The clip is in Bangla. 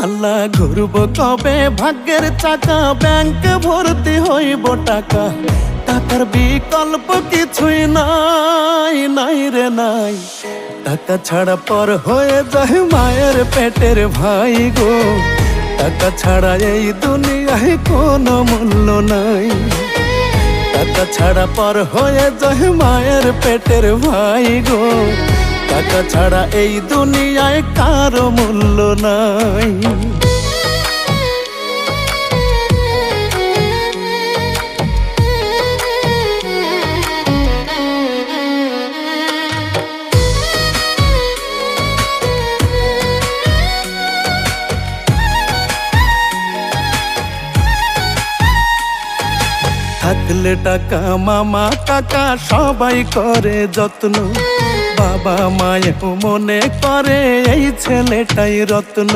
আল্লাহ ঘুরব কবে ভাগ্যের চাকা, ব্যাংক ভর্তি হইব টাকা, টাকার বিকল্প কিছুই নাই, নাই রে নাই। টাকা ছাড়া পর হয়ে যায় মায়ের পেটের ভাই গো, টাকা ছাড়া এই দুনিয়ায় কোনো মূল্য নাই। টাকা ছাড়া পর হয়ে যায় মায়ের পেটের ভাই গো, টাকা ছাড়া এই দুনিয়ায় কারো মূল্য নাই। থাকলে টাকা মামা কাকা সবাই করে যত্ন, বাবা মায়েও মনে করে এই ছেলেটাই রত্ন।